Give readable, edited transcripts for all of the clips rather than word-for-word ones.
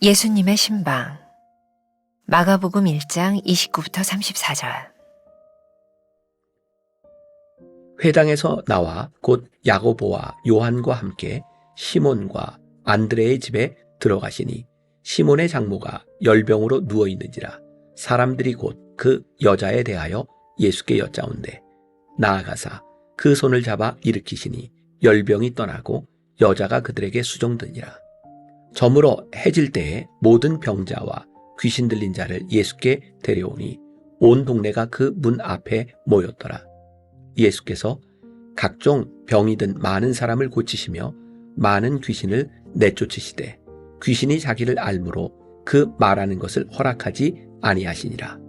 예수님의 신방 마가복음 1장 29부터 34절. 회당에서 나와 곧 야고보와 요한과 함께 시몬과 안드레의 집에 들어가시니 시몬의 장모가 열병으로 누워 있는지라 사람들이 곧 그 여자에 대하여 예수께 여짜온대 나아가사 그 손을 잡아 일으키시니 열병이 떠나고 여자가 그들에게 수종드니라. 저물어 해질 때에 모든 병자와 귀신 들린 자를 예수께 데려오니 온 동네가 그 문 앞에 모였더라. 예수께서 각종 병이 든 많은 사람을 고치시며 많은 귀신을 내쫓으시되 귀신이 자기를 알므로 그 말하는 것을 허락하지 아니하시니라.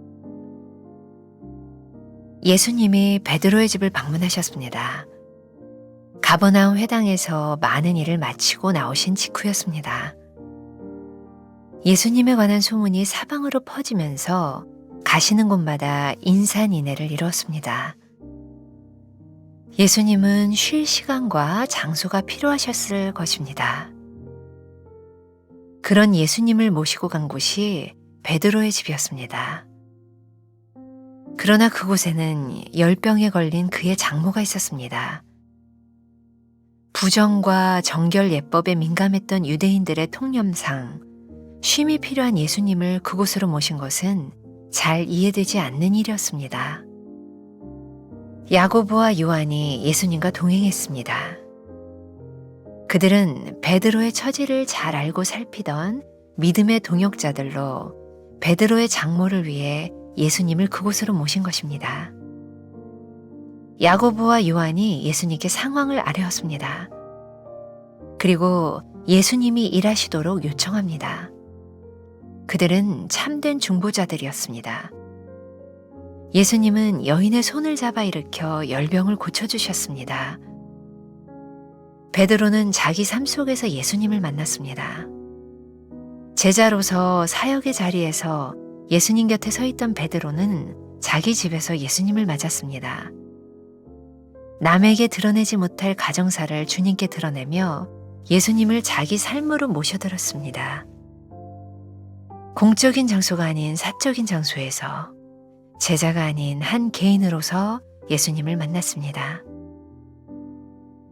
예수님이 베드로의 집을 방문하셨습니다. 가버나움 회당에서 많은 일을 마치고 나오신 직후였습니다. 예수님에 관한 소문이 사방으로 퍼지면서 가시는 곳마다 인산인해를 이루었습니다. 예수님은 쉴 시간과 장소가 필요하셨을 것입니다. 그런 예수님을 모시고 간 곳이 베드로의 집이었습니다. 그러나 그곳에는 열병에 걸린 그의 장모가 있었습니다. 부정과 정결 예법에 민감했던 유대인들의 통념상 쉼이 필요한 예수님을 그곳으로 모신 것은 잘 이해되지 않는 일이었습니다. 야고보와 요한이 예수님과 동행했습니다. 그들은 베드로의 처지를 잘 알고 살피던 믿음의 동역자들로 베드로의 장모를 위해 예수님을 그곳으로 모신 것입니다. 야고보와 요한이 예수님께 상황을 아뢰었습니다. 그리고 예수님이 일하시도록 요청합니다. 그들은 참된 중보자들이었습니다. 예수님은 여인의 손을 잡아 일으켜 열병을 고쳐주셨습니다. 베드로는 자기 삶 속에서 예수님을 만났습니다. 제자로서 사역의 자리에서 예수님 곁에 서 있던 베드로는 자기 집에서 예수님을 맞았습니다. 남에게 드러내지 못할 가정사를 주님께 드러내며 예수님을 자기 삶으로 모셔들었습니다. 공적인 장소가 아닌 사적인 장소에서 제자가 아닌 한 개인으로서 예수님을 만났습니다.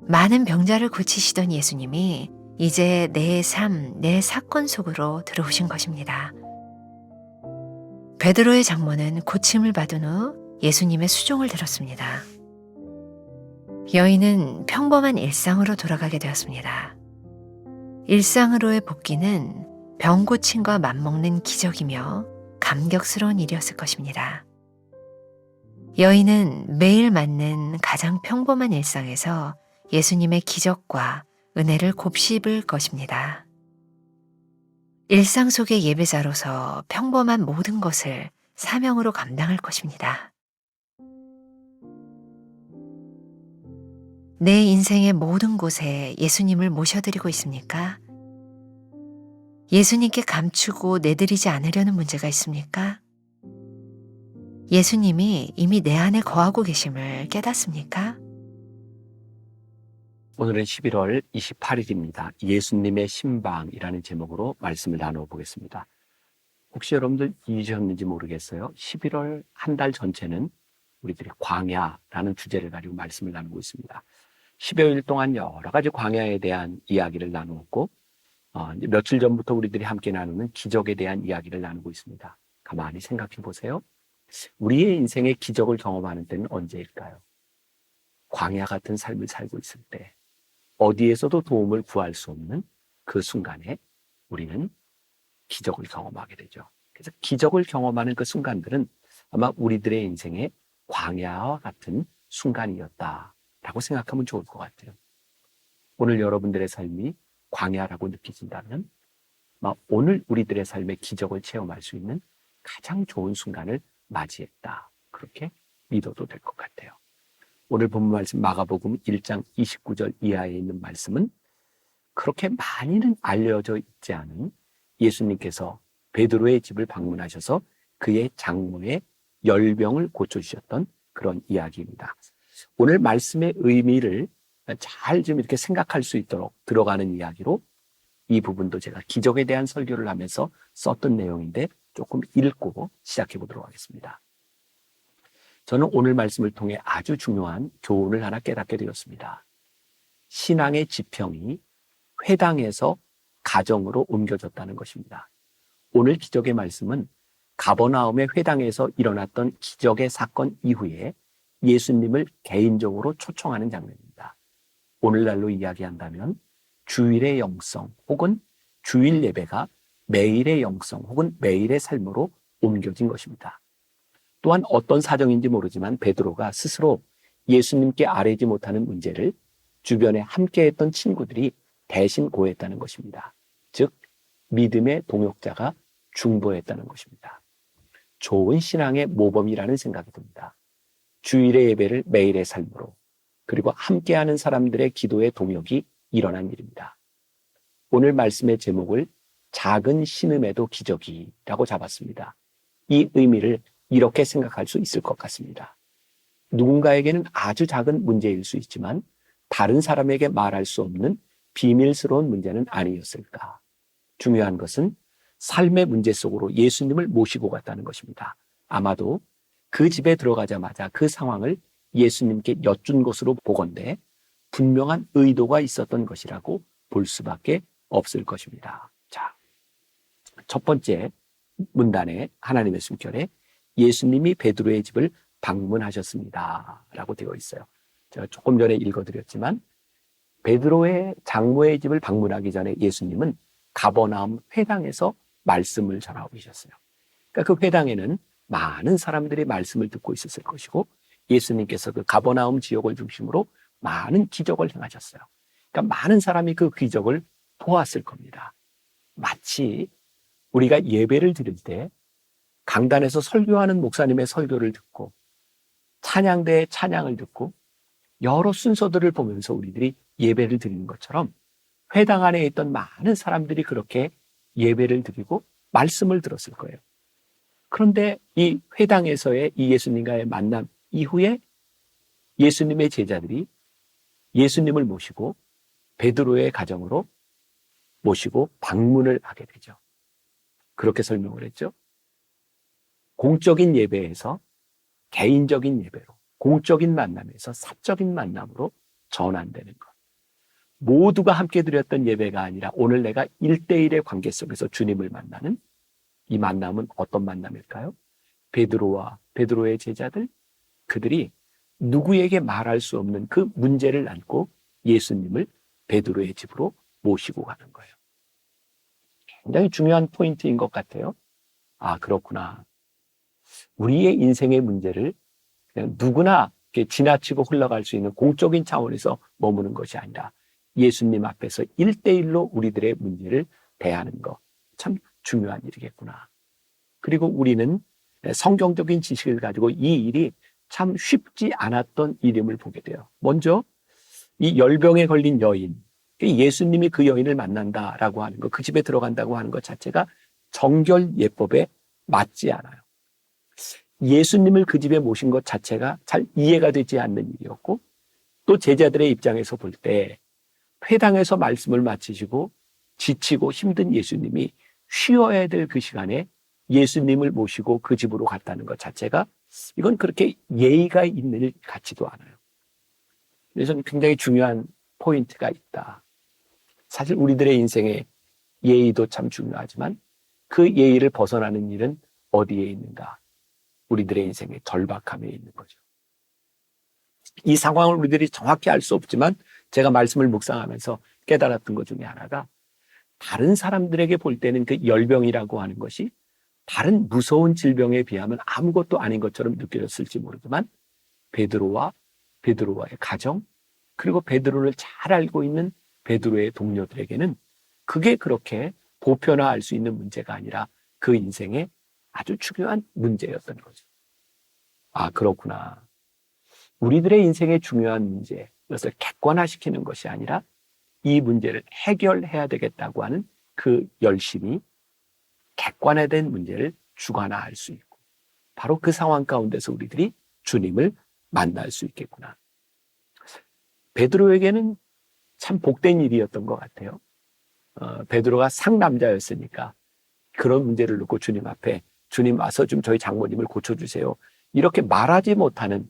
많은 병자를 고치시던 예수님이 이제 내 삶, 내 사건 속으로 들어오신 것입니다. 베드로의 장모는 고침을 받은 후 예수님의 수종을 들었습니다. 여인은 평범한 일상으로 돌아가게 되었습니다. 일상으로의 복귀는 병 고침과 맞먹는 기적이며 감격스러운 일이었을 것입니다. 여인은 매일 맞는 가장 평범한 일상에서 예수님의 기적과 은혜를 곱씹을 것입니다. 일상 속의 예배자로서 평범한 모든 것을 사명으로 감당할 것입니다. 내 인생의 모든 곳에 예수님을 모셔드리고 있습니까? 예수님께 감추고 내드리지 않으려는 문제가 있습니까? 예수님이 이미 내 안에 거하고 계심을 깨닫습니까? 오늘은 11월 28일입니다. 예수님의 신방이라는 제목으로 말씀을 나누어 보겠습니다. 혹시 여러분들 잊으셨는지 모르겠어요. 11월 한 달 전체는 우리들이 광야라는 주제를 가지고 말씀을 나누고 있습니다. 10여일 동안 여러 가지 광야에 대한 이야기를 나누었고 며칠 전부터 우리들이 함께 나누는 기적에 대한 이야기를 나누고 있습니다. 가만히 생각해 보세요. 우리의 인생의 기적을 경험하는 때는 언제일까요? 광야 같은 삶을 살고 있을 때, 어디에서도 도움을 구할 수 없는 그 순간에 우리는 기적을 경험하게 되죠. 그래서 기적을 경험하는 그 순간들은 아마 우리들의 인생의 광야와 같은 순간이었다라고 생각하면 좋을 것 같아요. 오늘 여러분들의 삶이 광야라고 느끼신다면 오늘 우리들의 삶의 기적을 체험할 수 있는 가장 좋은 순간을 맞이했다. 그렇게 믿어도 될 것 같아요. 오늘 본문 말씀 마가복음 1장 29절 이하에 있는 말씀은 그렇게 많이는 알려져 있지 않은 예수님께서 베드로의 집을 방문하셔서 그의 장모의 열병을 고쳐주셨던 그런 이야기입니다. 오늘 말씀의 의미를 잘 좀 이렇게 생각할 수 있도록 들어가는 이야기로 이 부분도 제가 기적에 대한 설교를 하면서 썼던 내용인데 조금 읽고 시작해 보도록 하겠습니다. 저는 오늘 말씀을 통해 아주 중요한 교훈을 하나 깨닫게 되었습니다. 신앙의 지평이 회당에서 가정으로 옮겨졌다는 것입니다. 오늘 기적의 말씀은 가버나움의 회당에서 일어났던 기적의 사건 이후에 예수님을 개인적으로 초청하는 장면입니다. 오늘날로 이야기한다면 주일의 영성 혹은 주일 예배가 매일의 영성 혹은 매일의 삶으로 옮겨진 것입니다. 또한 어떤 사정인지 모르지만 베드로가 스스로 예수님께 아뢰지 못하는 문제를 주변에 함께했던 친구들이 대신 고했다는 것입니다. 즉 믿음의 동역자가 중보했다는 것입니다. 좋은 신앙의 모범이라는 생각이 듭니다. 주일의 예배를 매일의 삶으로 그리고 함께하는 사람들의 기도의 동역이 일어난 일입니다. 오늘 말씀의 제목을 작은 신음에도 기적이라고 잡았습니다. 이 의미를 이렇게 생각할 수 있을 것 같습니다. 누군가에게는 아주 작은 문제일 수 있지만 다른 사람에게 말할 수 없는 비밀스러운 문제는 아니었을까. 중요한 것은 삶의 문제 속으로 예수님을 모시고 갔다는 것입니다. 아마도 그 집에 들어가자마자 그 상황을 예수님께 여쭌 것으로 보건대 분명한 의도가 있었던 것이라고 볼 수밖에 없을 것입니다. 자, 첫 번째 문단에 하나님의 숨결에 예수님이 베드로의 집을 방문하셨습니다 라고 되어 있어요. 제가 조금 전에 읽어드렸지만 베드로의 장모의 집을 방문하기 전에 예수님은 가버나움 회당에서 말씀을 전하고 계셨어요. 그러니까 그 회당에는 많은 사람들이 말씀을 듣고 있었을 것이고 예수님께서 그 가버나움 지역을 중심으로 많은 기적을 행하셨어요. 그러니까 많은 사람이 그 기적을 보았을 겁니다. 마치 우리가 예배를 드릴 때 강단에서 설교하는 목사님의 설교를 듣고 찬양대의 찬양을 듣고 여러 순서들을 보면서 우리들이 예배를 드리는 것처럼 회당 안에 있던 많은 사람들이 그렇게 예배를 드리고 말씀을 들었을 거예요. 그런데 이 회당에서의 이 예수님과의 만남 이후에 예수님의 제자들이 예수님을 모시고 베드로의 가정으로 모시고 방문을 하게 되죠. 그렇게 설명을 했죠. 공적인 예배에서 개인적인 예배로, 공적인 만남에서 사적인 만남으로 전환되는 것. 모두가 함께 드렸던 예배가 아니라 오늘 내가 1대1의 관계 속에서 주님을 만나는 이 만남은 어떤 만남일까요? 베드로와 베드로의 제자들, 그들이 누구에게 말할 수 없는 그 문제를 안고 예수님을 베드로의 집으로 모시고 가는 거예요. 굉장히 중요한 포인트인 것 같아요. 아, 그렇구나. 우리의 인생의 문제를 그냥 누구나 이렇게 지나치고 흘러갈 수 있는 공적인 차원에서 머무는 것이 아니라 예수님 앞에서 1대1로 우리들의 문제를 대하는 것. 참 중요한 일이겠구나. 그리고 우리는 성경적인 지식을 가지고 이 일이 참 쉽지 않았던 일임을 보게 돼요. 먼저 이 열병에 걸린 여인, 예수님이 그 여인을 만난다라고 하는 것, 그 집에 들어간다고 하는 것 자체가 정결 예법에 맞지 않아요. 예수님을 그 집에 모신 것 자체가 잘 이해가 되지 않는 일이었고 또 제자들의 입장에서 볼 때 회당에서 말씀을 마치시고 지치고 힘든 예수님이 쉬어야 될 그 시간에 예수님을 모시고 그 집으로 갔다는 것 자체가 이건 그렇게 예의가 있는 일 같지도 않아요. 그래서 굉장히 중요한 포인트가 있다. 사실 우리들의 인생에 예의도 참 중요하지만 그 예의를 벗어나는 일은 어디에 있는가? 우리들의 인생의 절박함에 있는 거죠. 이 상황을 우리들이 정확히 알 수 없지만 제가 말씀을 묵상하면서 깨달았던 것 중에 하나가 다른 사람들에게 볼 때는 그 열병이라고 하는 것이 다른 무서운 질병에 비하면 아무것도 아닌 것처럼 느껴졌을지 모르지만 베드로와 베드로와의 가정 그리고 베드로를 잘 알고 있는 베드로의 동료들에게는 그게 그렇게 보편화할 수 있는 문제가 아니라 그 인생의 아주 중요한 문제였던 거죠. 아, 그렇구나. 우리들의 인생의 중요한 문제, 이것을 객관화시키는 것이 아니라 이 문제를 해결해야 되겠다고 하는 그 열심이 객관화된 문제를 주관화할 수 있고 바로 그 상황 가운데서 우리들이 주님을 만날 수 있겠구나. 베드로에게는 참 복된 일이었던 것 같아요. 베드로가 상남자였으니까 그런 문제를 놓고 주님 앞에 주님 와서 좀 저희 장모님을 고쳐주세요. 이렇게 말하지 못하는,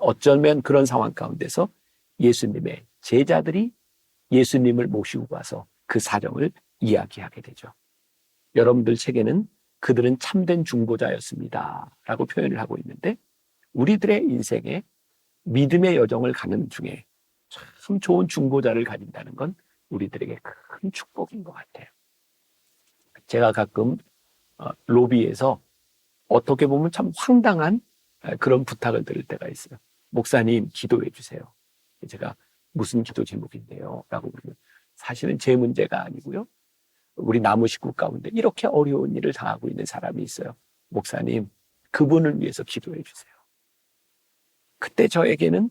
어쩌면 그런 상황 가운데서 예수님의 제자들이 예수님을 모시고 가서 그 사정을 이야기하게 되죠. 여러분들 책에는 그들은 참된 중보자였습니다 라고 표현을 하고 있는데, 우리들의 인생에 믿음의 여정을 가는 중에 참 좋은 중보자를 가진다는 건 우리들에게 큰 축복인 것 같아요. 제가 가끔 로비에서 어떻게 보면 참 황당한 그런 부탁을 드릴 때가 있어요. 목사님, 기도해 주세요. 제가 무슨 기도 제목인데요? 라고 그러면 사실은 제 문제가 아니고요. 우리 나무 식구 가운데 이렇게 어려운 일을 당하고 있는 사람이 있어요. 목사님, 그분을 위해서 기도해 주세요. 그때 저에게는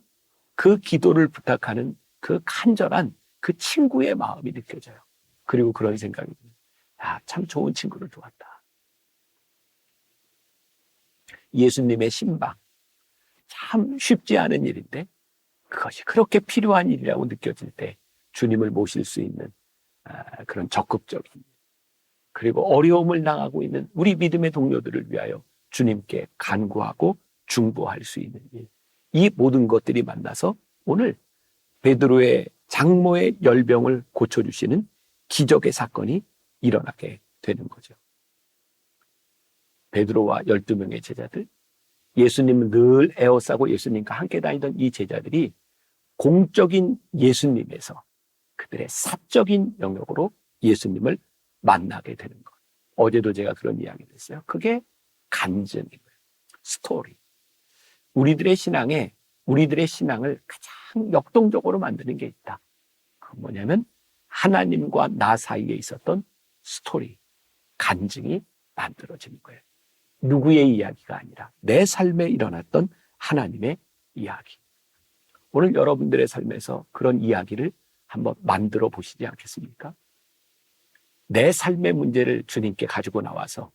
그 기도를 부탁하는 그 간절한 그 친구의 마음이 느껴져요. 그리고 그런 생각이 듭니다. 참 좋은 친구를 두었다. 예수님의 신방, 참 쉽지 않은 일인데 그것이 그렇게 필요한 일이라고 느껴질 때 주님을 모실 수 있는 그런 적극적인, 그리고 어려움을 당하고 있는 우리 믿음의 동료들을 위하여 주님께 간구하고 중보할 수 있는 일, 이 모든 것들이 만나서 오늘 베드로의 장모의 열병을 고쳐주시는 기적의 사건이 일어나게 되는 거죠. 베드로와 12명의 제자들, 예수님을 늘 에워싸고 예수님과 함께 다니던 이 제자들이 공적인 예수님에서 그들의 사적인 영역으로 예수님을 만나게 되는 것. 어제도 제가 그런 이야기를 했어요. 그게 간증인 거예요. 스토리. 우리들의 신앙을 가장 역동적으로 만드는 게 있다. 그건 뭐냐면 하나님과 나 사이에 있었던 스토리, 간증이 만들어지는 거예요. 누구의 이야기가 아니라 내 삶에 일어났던 하나님의 이야기. 오늘 여러분들의 삶에서 그런 이야기를 한번 만들어 보시지 않겠습니까? 내 삶의 문제를 주님께 가지고 나와서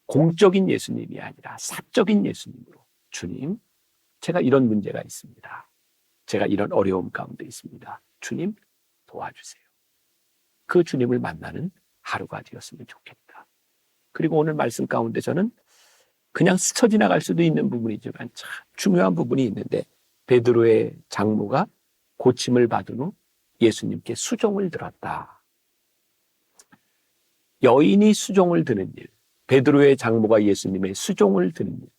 공적인 예수님이 아니라 사적인 예수님으로, 주님, 제가 이런 문제가 있습니다. 제가 이런 어려움 가운데 있습니다. 주님, 도와주세요. 그 주님을 만나는 하루가 되었으면 좋겠다. 그리고 오늘 말씀 가운데 저는 그냥 스쳐 지나갈 수도 있는 부분이지만 참 중요한 부분이 있는데, 베드로의 장모가 고침을 받은 후 예수님께 수종을 들었다. 여인이 수종을 드는 일, 베드로의 장모가 예수님의 수종을 드는 일,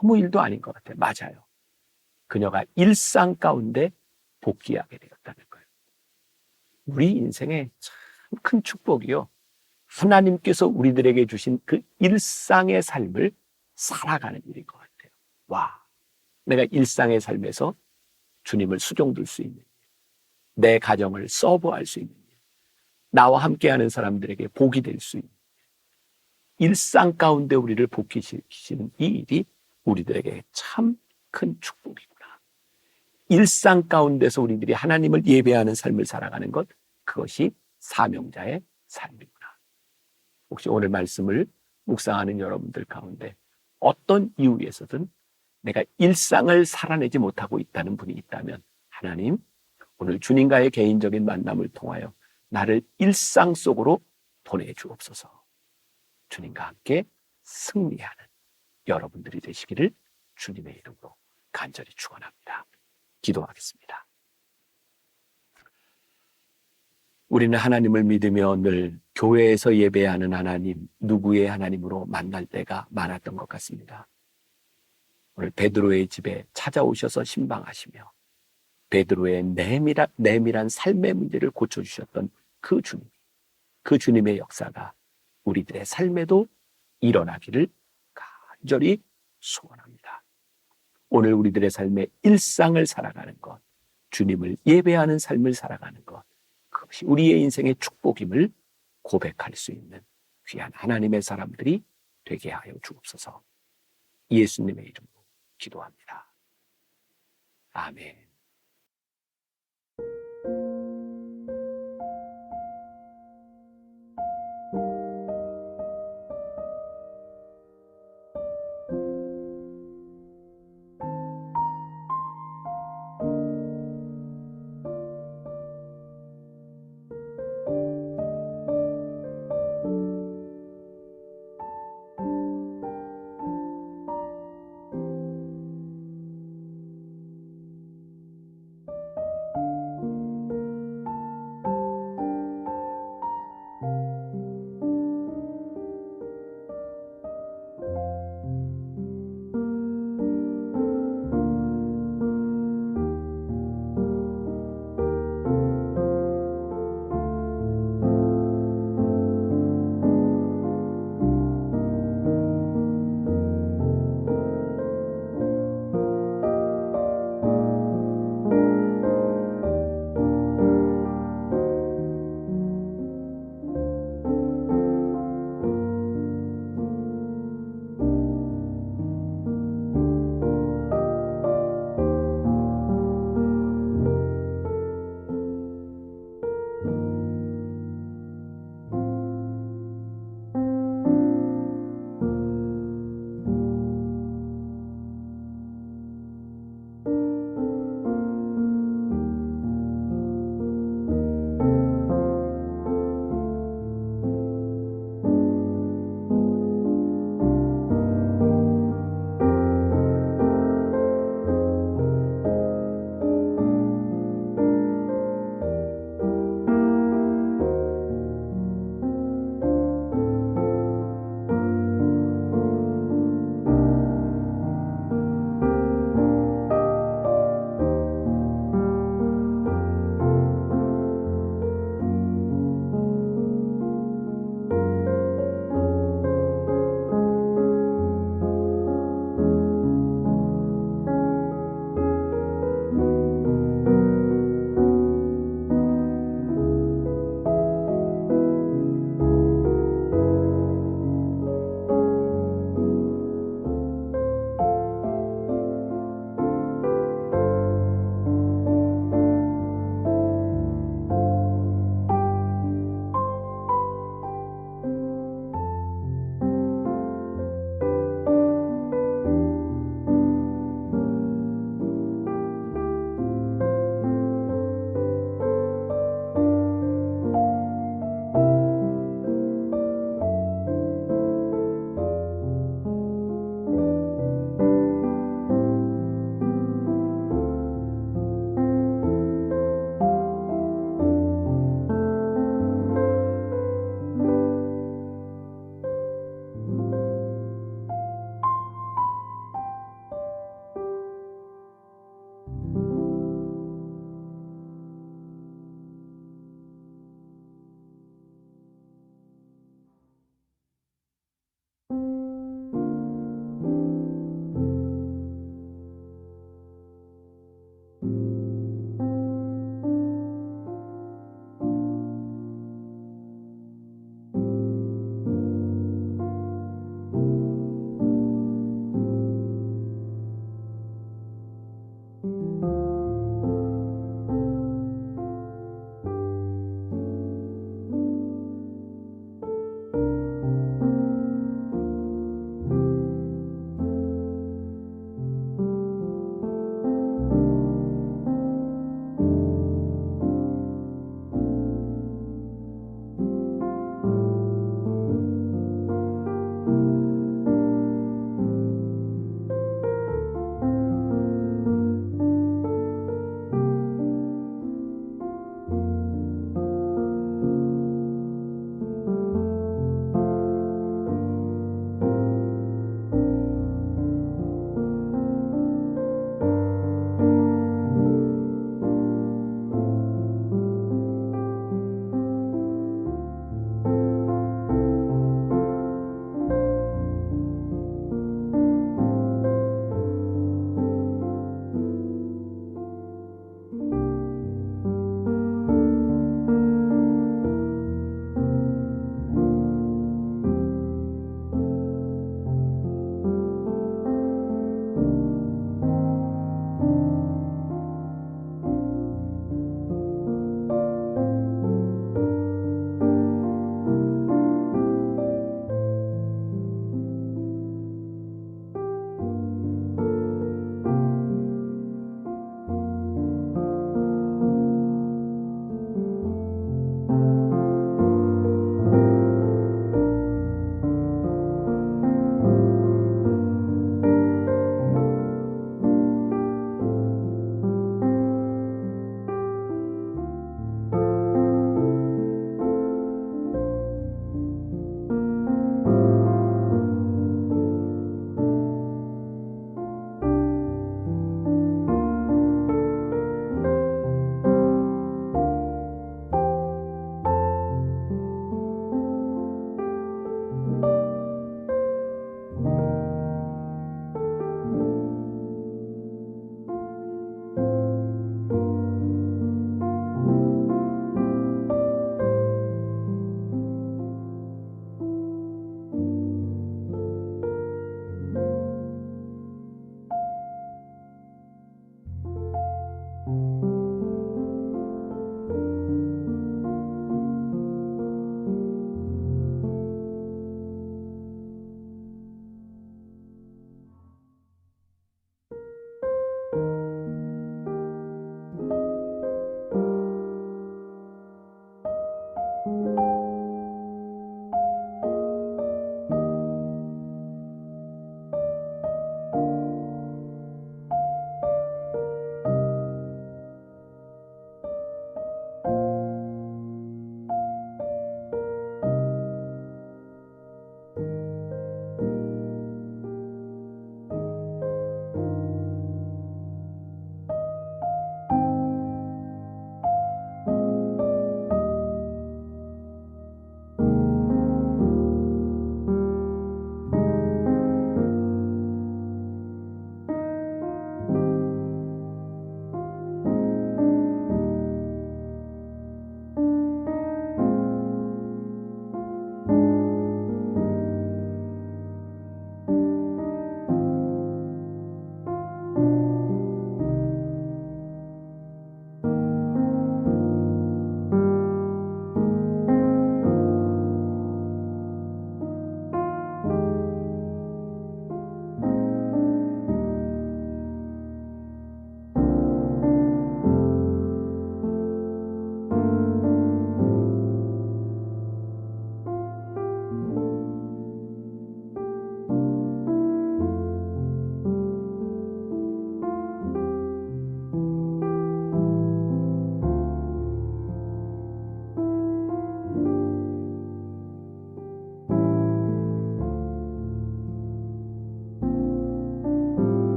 아무 일도 아닌 것 같아요. 맞아요. 그녀가 일상 가운데 복귀하게 되었다는 거예요. 우리 인생에 참 큰 축복이요. 하나님께서 우리들에게 주신 그 일상의 삶을 살아가는 일인 것 같아요. 와, 내가 일상의 삶에서 주님을 수종들 수 있는 일, 내 가정을 서브할 수 있는 일, 나와 함께하는 사람들에게 복이 될 수 있는 일, 일상 가운데 우리를 복귀시키시는 이 일이 우리들에게 참 큰 축복이구나. 일상 가운데서 우리들이 하나님을 예배하는 삶을 살아가는 것, 그것이 사명자의 삶이구나. 혹시 오늘 말씀을 묵상하는 여러분들 가운데 어떤 이유에서든 내가 일상을 살아내지 못하고 있다는 분이 있다면, 하나님, 오늘 주님과의 개인적인 만남을 통하여 나를 일상 속으로 보내주옵소서. 주님과 함께 승리하는 여러분들이 되시기를 주님의 이름으로 간절히 축원합니다. 기도하겠습니다. 우리는 하나님을 믿으며 늘 교회에서 예배하는 하나님, 누구의 하나님으로 만날 때가 많았던 것 같습니다. 오늘 베드로의 집에 찾아오셔서 신방하시며 베드로의 내밀한 삶의 문제를 고쳐주셨던 그 주님, 그 주님의 역사가 우리들의 삶에도 일어나기를 간절히 소원합니다. 오늘 우리들의 삶의 일상을 살아가는 것, 주님을 예배하는 삶을 살아가는 것, 그것이 우리의 인생의 축복임을 고백할 수 있는 귀한 하나님의 사람들이 되게 하여 주옵소서. 예수님의 이름으로 기도합니다. 아멘.